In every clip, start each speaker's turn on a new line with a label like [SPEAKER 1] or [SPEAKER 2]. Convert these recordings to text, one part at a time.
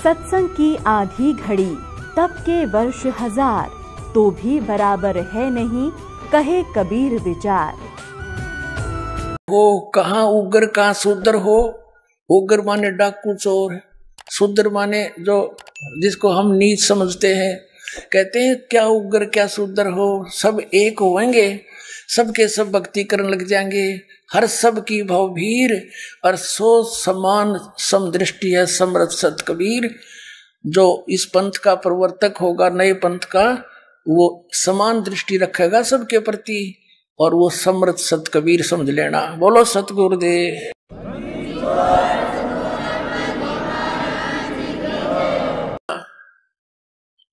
[SPEAKER 1] सत्संग की आधी घड़ी तप के वर्ष हजार, तो भी बराबर है नहीं कहे कबीर विचार।
[SPEAKER 2] हो कहाँ उग्र कहाँ शूद्र हो। उग्र माने डाकू चोर, शूद्र माने जो जिसको हम नीच समझते हैं। कहते हैं क्या उग्र क्या शूद्र हो, सब एक होंगे, सबके सब भक्ति करने लग जाएंगे। हर सब की भवभीर और सो समान समदृष्टि है समरथ सत कबीर। जो इस पंथ का प्रवर्तक होगा, नए पंथ का, वो समान दृष्टि रखेगा सबके प्रति, और वो समरथ सत कबीर समझ लेना। बोलो सतगुरुदेव।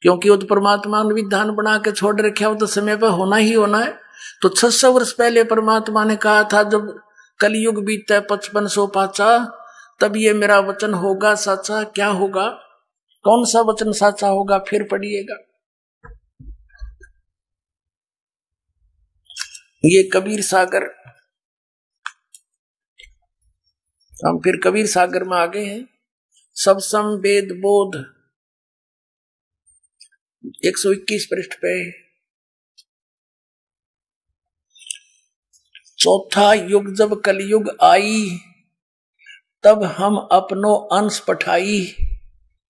[SPEAKER 2] क्योंकि वो तो परमात्मा ने विधान बना के छोड़ रखा, वो तो समय पर होना ही होना है। तो 600 वर्ष पहले परमात्मा ने कहा था जब कलयुग बीते 5500 पाचा, तब ये मेरा वचन होगा साचा। क्या होगा, कौन सा वचन साचा होगा, फिर पढ़िएगा। ये कबीर सागर, हम फिर कबीर सागर में आ गए हैं। सब सम वेद बोध 121 पृष्ठ पे। चौथा युग जब कलयुग आई, तब हम अपनो अंश पठाई,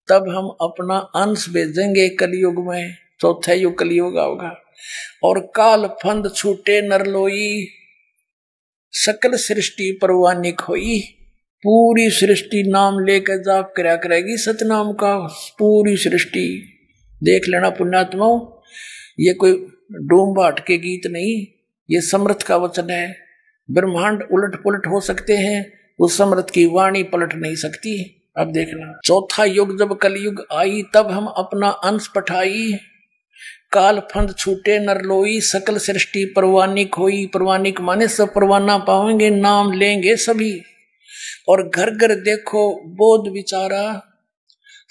[SPEAKER 2] तब हम अपना अंश भेजेंगे कलयुग में। चौथा युग कलयुग होगा। और काल फंद छूटे नरलोई, सकल सृष्टि परवानिक होई। पूरी सृष्टि नाम लेकर जाप करया करेगी सतनाम का। पूरी सृष्टि देख लेना पुण्यात्माओं, ये कोई डूम बाट के गीत नहीं, ये समर्थ का वचन है। ब्रह्मांड उलट पुलट हो सकते हैं, उस समर्थ की वाणी पलट नहीं सकती। अब देखना, चौथा युग जब कलयुग आई, तब हम अपना अंश पठाई। काल फंद छूटे नरलोई, सकल सृष्टि परवानिक होई। परवानिक माने सब परवाना पाएंगे, नाम लेंगे सभी। और घर घर देखो बोध विचारा,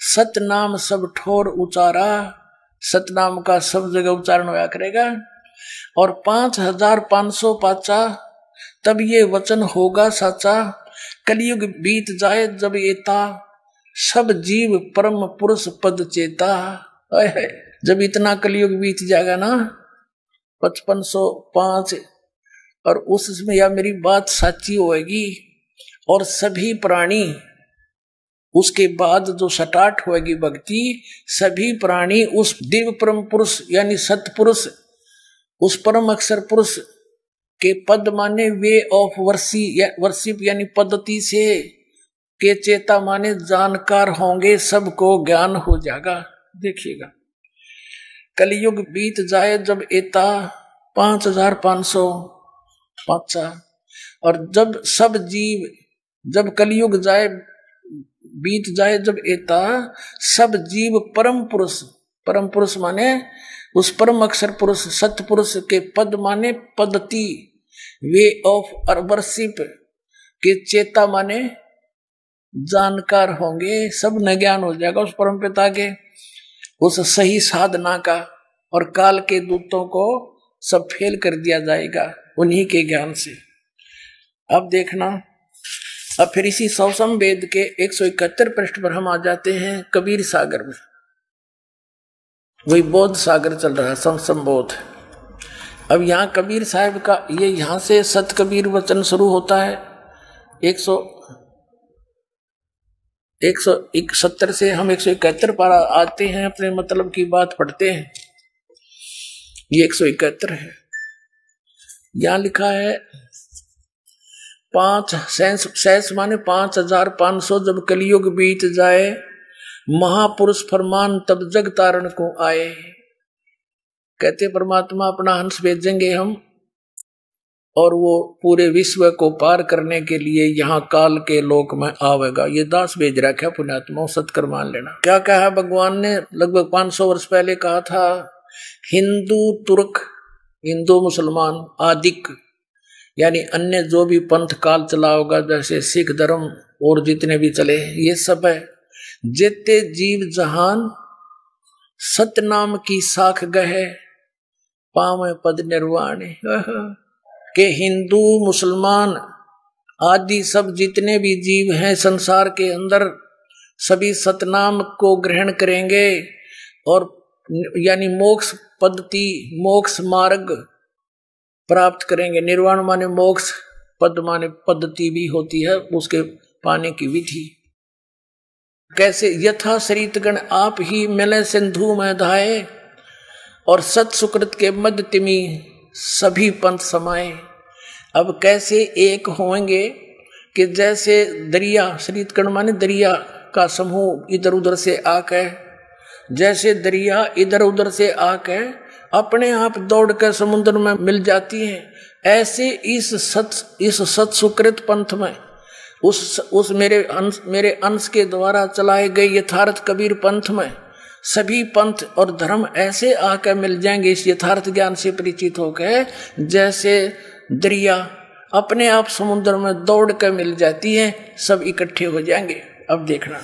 [SPEAKER 2] सतनाम सब ठोर उचारा। सतनाम का सब जगह उच्चारण होया करेगा। और 5500 पाचा, तब ये वचन होगा साचा। कलयुग बीत जाए जब एता, सब जीव परम पुरुष पद चेता। जब इतना कलयुग बीत जाएगा ना, 5505, और उसमें या मेरी बात साची होएगी, और सभी प्राणी उसके बाद जो सटाट होगी भक्ति, सभी प्राणी उस दिव्य परम पुरुष यानी सतपुरुष, उस परम अक्षर पुरुष के पद माने वे ऑफ वर्शिप यानी पद्धति से, के चेता माने जानकार होंगे, सबको ज्ञान हो जाएगा। देखिएगा, कलयुग बीत जाए जब एता 5500 पाचा, और जब सब जीव, जब कलयुग जाए बीत जाए जब एता, सब जीव परम पुरुष माने उस परम अक्षर पुरुष सतपुरुष के पद माने पद्धति, वे ऑफ वर्शिप के चेता माने जानकार होंगे। सब न ज्ञान हो जाएगा उस परम पिता के, उस सही साधना का, और काल के दूतों को सब फेल कर दिया जाएगा उन्हीं के ज्ञान से। अब देखना, अब फिर इसी सौसम वेद के 171 पृष्ठ पर हम आ जाते हैं कबीर सागर में। वही बोध सागर चल रहा है, सौसम बोध। अब यहाँ कबीर साहब का ये यहाँ से सत कबीर वचन शुरू होता है। 171 से हम 171 पर आते हैं, अपने मतलब की बात पढ़ते हैं। ये 171 है। यहाँ लिखा है 5 सहस माने 5500, जब कलयुग बीत जाए, महापुरुष फरमान तब जग तारण को आए। कहते परमात्मा अपना हंस भेजेंगे हम, और वो पूरे विश्व को पार करने के लिए यहाँ काल के लोक में आवेगा। ये दास भेज रखा है पुण्यात्मा, सत्कर मान लेना। क्या कहा भगवान ने लगभग 500 वर्ष पहले कहा था, हिंदू तुर्क, हिंदू मुसलमान आदिक यानी अन्य जो भी पंथ काल चला होगा, जैसे सिख धर्म और जितने भी चले, ये सब है। जेते जीव जहान सतनाम की साख गहे, पावे पद निर्वाण। के हिंदू मुसलमान आदि सब जितने भी जीव हैं संसार के अंदर, सभी सतनाम को ग्रहण करेंगे और यानी मोक्ष पद्धति, मोक्ष मार्ग प्राप्त करेंगे। निर्वाण माने मोक्ष, पद माने पद्धति भी होती है, उसके पाने की विधि। कैसे? यथा शरीतगण आप ही मिले सिंधु में धाये, और सत सुकृत के मध्य तिमी सभी पंथ समाये। अब कैसे एक होंगे कि जैसे दरिया, शरीतगण माने दरिया का समूह इधर उधर से आकर, जैसे दरिया इधर उधर से आकर अपने आप दौड़ कर समुद्र में मिल जाती हैं, ऐसे इस सत सुकृत पंथ में उस मेरे अंश के द्वारा चलाए गए यथार्थ कबीर पंथ में सभी पंथ और धर्म ऐसे आकर मिल जाएंगे इस यथार्थ ज्ञान से परिचित होकर, जैसे दरिया अपने आप समुद्र में दौड़ कर मिल जाती है, सब इकट्ठे हो जाएंगे। अब देखना,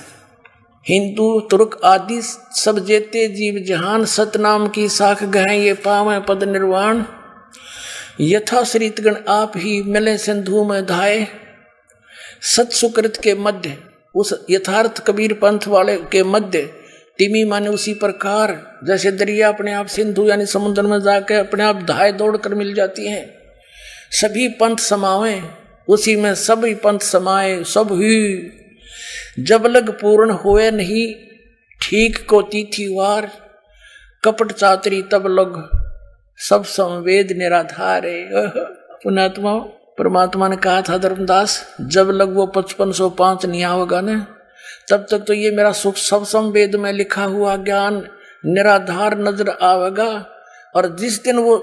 [SPEAKER 2] हिंदू तुर्क आदि सब जेते जीव जहान, सतनाम की साख गहे ये पावे पद निर्वाण। यथा श्रीतगण आप ही मिले सिंधु में धाये, सत सुकृत के मध्य, उस यथार्थ कबीर पंथ वाले के मध्य, तिमी माने उसी प्रकार जैसे दरिया अपने आप सिंधु यानी समुद्र में जाकर अपने आप धाये दौड़ कर मिल जाती हैं, सभी पंथ समावे, उसी में सभी पंथ समाये। सब ही जब लग पूर्ण हुए नहीं ठीक को तिथिवार, कपट चातरी तब लग सब संवेद निराधार। पुण्यात्मा परमात्मा ने कहा था धर्मदास, जब लग वो 5505 नहीं आवेगा न, तब तक तो ये मेरा सुख सब संवेद में लिखा हुआ ज्ञान निराधार नजर आवेगा। और जिस दिन वो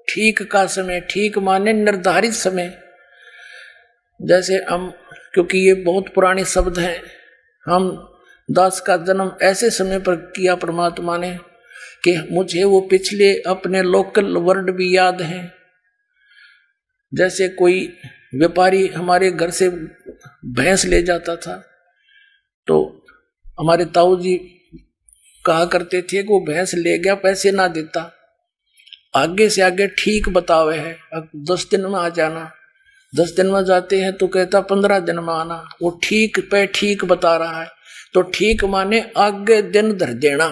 [SPEAKER 2] ठीक का समय, ठीक माने निर्धारित समय, जैसे हम, क्योंकि ये बहुत पुराने शब्द हैं, हम दास का जन्म ऐसे समय पर किया परमात्मा ने कि मुझे वो पिछले अपने लोकल वर्ड भी याद हैं। जैसे कोई व्यापारी हमारे घर से भैंस ले जाता था, तो हमारे ताऊ जी कहा करते थे कि वो भैंस ले गया, पैसे ना देता, आगे से आगे ठीक बतावे है, अब 10 दिन में आ जाना। 10 दिन में जाते हैं तो कहता 15 दिन में आना। वो ठीक पे ठीक बता रहा है, तो ठीक माने आगे दिन धर देना।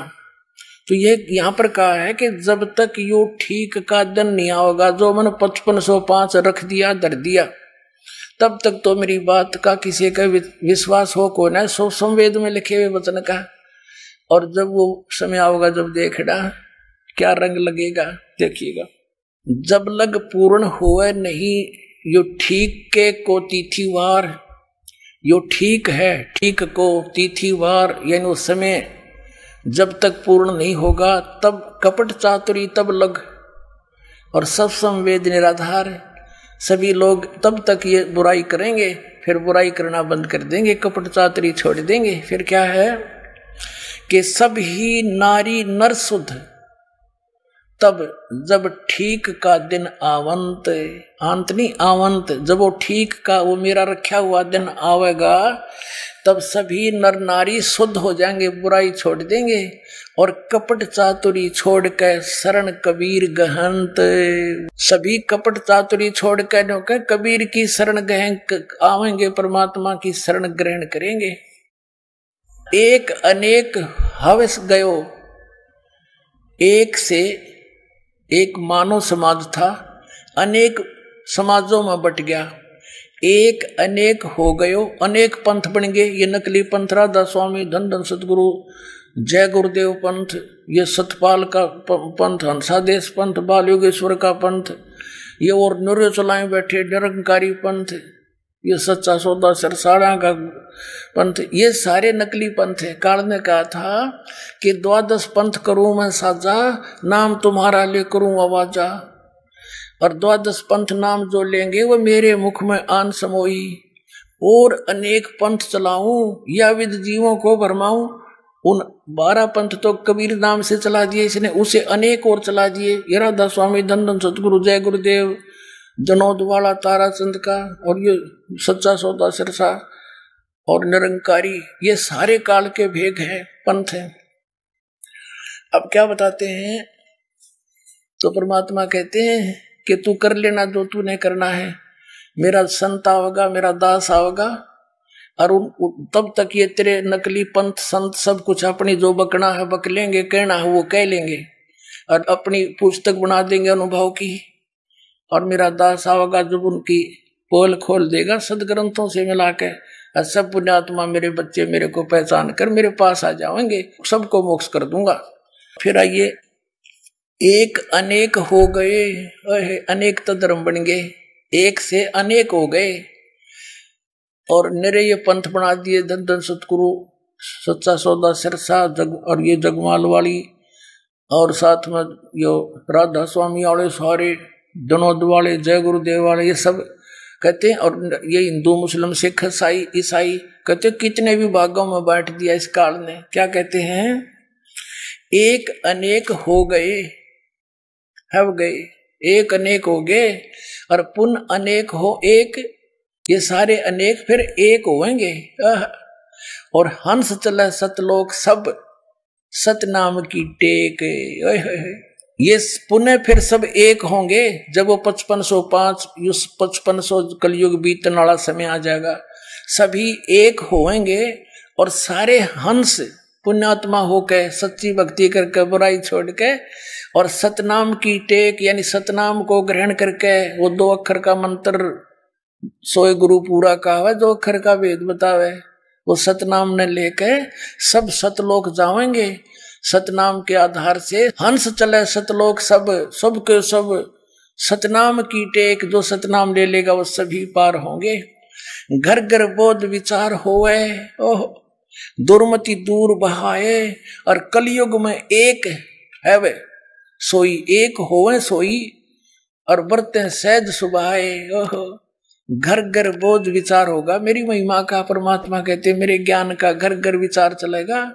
[SPEAKER 2] तो ये यहाँ पर कहा है कि जब तक यो ठीक का दिन नहीं आओगा, जो मैंने 5505 रख दिया धर दिया, तब तक तो मेरी बात का किसी का विश्वास हो को ना, सो संवेद में लिखे हुए वचन का। और जब वो समय आओगा, जब देखना क्या रंग लगेगा, देखिएगा। जब लग पूर्ण हुए नहीं यो ठीक के को तिथिवार, यो ठीक है, ठीक को तिथिवार यानी उस समय जब तक पूर्ण नहीं होगा, तब कपट चातुरी तब लग, और सब संवेद निराधार। सभी लोग तब तक ये बुराई करेंगे, फिर बुराई करना बंद कर देंगे, कपट चातुरी छोड़ देंगे। फिर क्या है कि सब ही नारी नर शुद्ध, तब जब ठीक का दिन आवंत, अंत नहीं आवंत, जब वो ठीक का वो मेरा रखा हुआ दिन आवेगा, तब सभी नर नारी शुद्ध हो जाएंगे, बुराई छोड़ देंगे, और कपट चातुरी छोड़ कर शरण कबीर गहंत, सभी कपट चातुरी छोड़ कर कबीर की शरण गहन आवेंगे, परमात्मा की शरण ग्रहण करेंगे। एक अनेक हवस गयो, एक से एक मानव समाज था, अनेक समाजों में बट गया, एक अनेक हो गयो, अनेक पंथ बन गए। ये नकली पंथ राधा स्वामी, धन धन सतगुरु, जय गुरुदेव पंथ, ये सतपाल का पंथ, हंसादेश पंथ, बाल योगेश्वर का पंथ, ये और नूरे चलाए बैठे निरंकारी पंथ, ये सच्चा सौदा सरसाड़ा का पंथ, ये सारे नकली पंथ है। काल ने कहा था कि 12 पंथ करूं मैं साजा, नाम तुम्हारा ले करूं आवाजा, और 12 पंथ नाम जो लेंगे वो मेरे मुख में आन समोई, और अनेक पंथ चलाऊं या विद जीवों को भरमाऊं। उन 12 पंथ तो कबीर नाम से चला दिए इसने, उसे अनेक और चला दिए। ये राधा स्वामी, धन धन सतगुरु, जय गुरुदेव, जनोद वाला तारा चंद का, और ये सच्चा सौदा सिरसा और निरंकारी, ये सारे काल के भेग हैं, पंथ हैं। अब क्या बताते हैं, तो परमात्मा कहते हैं कि तू कर लेना जो तूने करना है, मेरा संत आओगा, मेरा दास आओगा, और तब तक ये तेरे नकली पंथ संत सब कुछ अपनी जो बकना है बक लेंगे, कहना है वो कह लेंगे और अपनी पुस्तक बना देंगे अनुभव की। और मेरा दास आवेगा जब उनकी पोल खोल देगा सदग्रंथों से मिला के, और सब पुण्यात्मा मेरे बच्चे मेरे को पहचान कर मेरे पास आ जाएंगे, सबको मोक्ष कर दूंगा। फिर आइए, एक अनेक हो गए, अनेक तो धर्म बन गए, एक से अनेक हो गए और निरे ये पंथ बना दिए। धन धन सतगुरु सच्चा सौदा सिरसा और ये जगमाल वाली और साथ में यो राधा स्वामी वाले सारे, विनोद वाले, जय गुरुदेव वाले, ये सब कहते हैं। और ये हिंदू मुस्लिम सिख ईसाई कहते कितने भी भागों में बांट दिया इस काल ने। क्या कहते हैं? एक अनेक हो गए, हव गए, एक अनेक हो गए और पुनः अनेक हो एक, ये सारे अनेक फिर एक होंगे। और हंस चले सतलोक सब सतनाम की टेक, ये पुनः फिर सब एक होंगे जब वो 5505 5500 कलयुग बीतने वाला समय आ जाएगा, सभी एक होंगे और सारे हंस पुण्यात्मा होकर सच्ची भक्ति करके बुराई छोड़ के और सतनाम की टेक यानी सतनाम को ग्रहण करके, वो 2 अक्षर का मंत्र सोए गुरु पूरा कहावे, 2 अक्षर का वेद बतावे, वो सतनाम ने लेके सब सतलोक जाएंगे। सतनाम के आधार से हंस चले सतलोक सब, सब के सब सतनाम की टेक, जो सतनाम ले लेगा वो सभी पार होंगे। घर घर बोध विचार होवे, ओह दुर्मति दूर बहाए और कलयुग में एक है वे सोई, एक होवे सोई और बरते सहज सुभाए। ओह घर घर बोध विचार होगा, मेरी महिमा का परमात्मा कहते मेरे ज्ञान का घर घर विचार चलेगा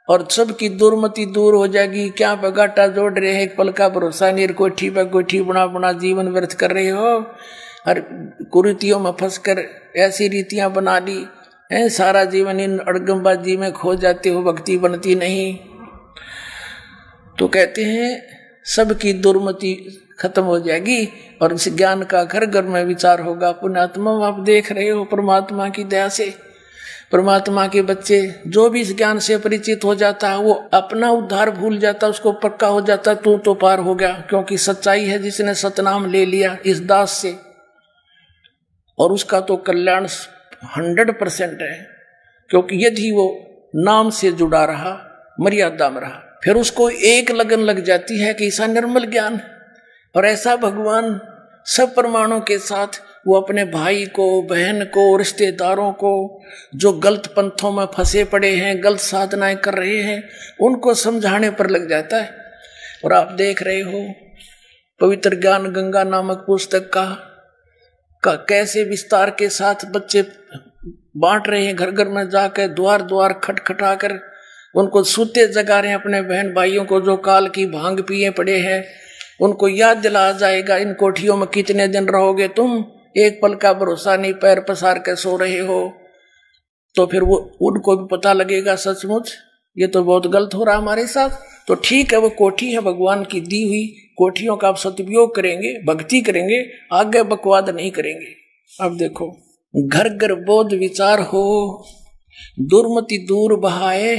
[SPEAKER 2] और सबकी दुर्मति दूर हो जाएगी। क्या बगाटा जोड़ रहे हैं, एक पल का भरोसा नहीं, कोठी पर कोठी बुना बुना जीवन व्यर्थ कर रहे हो और कुरीतियों में फंसकर ऐसी रीतियां बना ली है, सारा जीवन इन अड़गमबाजी में खो जाते हो, भक्ति बनती नहीं। तो कहते हैं सबकी दुर्मति खत्म हो जाएगी और इस ज्ञान का घर घर में विचार होगा। पुण्यात्मा आप देख रहे हो परमात्मा की दया से, परमात्मा के बच्चे जो भी इस ज्ञान से परिचित हो जाता है वो अपना उद्धार भूल जाता, उसको पक्का हो जाता तू तो पार हो गया, क्योंकि सच्चाई है जिसने सतनाम ले लिया इस दास से, और उसका तो कल्याण 100% है, क्योंकि यदि वो नाम से जुड़ा रहा, मर्यादा में रहा, फिर उसको एक लगन लग जाती है कि ऐसा निर्मल ज्ञान और ऐसा भगवान सब प्रमाणों के साथ वो अपने भाई को, बहन को, रिश्तेदारों को जो गलत पंथों में फंसे पड़े हैं, गलत साधनाएं कर रहे हैं, उनको समझाने पर लग जाता है। और आप देख रहे हो पवित्र ज्ञान गंगा नामक पुस्तक का कैसे विस्तार के साथ बच्चे बांट रहे हैं, घर घर में जाकर द्वार द्वार खटखटा कर उनको सूते जगा रहे हैं, अपने बहन भाइयों को जो काल की भांग पिए पड़े हैं उनको याद दिला जाएगा, इन कोठियों में कितने दिन रहोगे तुम, एक पल का भरोसा नहीं, पैर पसार के सो रहे हो। तो फिर वो उनको भी पता लगेगा सचमुच ये तो बहुत गलत हो रहा हमारे साथ। तो ठीक है, वो कोठी है भगवान की दी हुई, कोठियों का आप सदुपयोग करेंगे, भक्ति करेंगे, आगे बकवाद नहीं करेंगे। अब देखो, घर घर बोध विचार हो, दुर्मति दूर बहाए,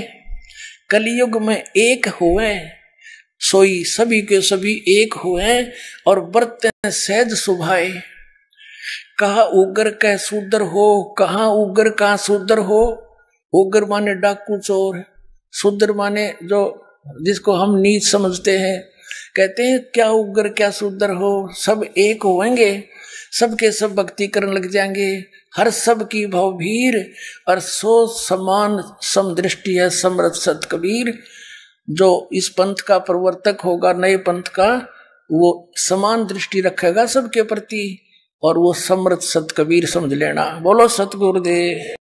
[SPEAKER 2] कलयुग में एक हुए सोई, सभी के सभी एक हुए और बरते सहज सुभाए। कहा उग्र कह शूद्र हो, कहा उग्र कहा शूद्र हो। उग्र माने डाकू चोर, शूद्र माने जो जिसको हम नीच समझते हैं। कहते हैं क्या उग्र क्या शूद्र हो, सब एक होंगे, सबके सब भक्ति करने लग जाएंगे, हर सब की भवभीर और सो समान समदृष्टि है समरथ सत कबीर। जो इस पंथ का प्रवर्तक होगा, नए पंथ का, वो समान दृष्टि रखेगा सबके प्रति और वो समर्थ सत कबीर समझ लेना। बोलो सतगुरुदेव।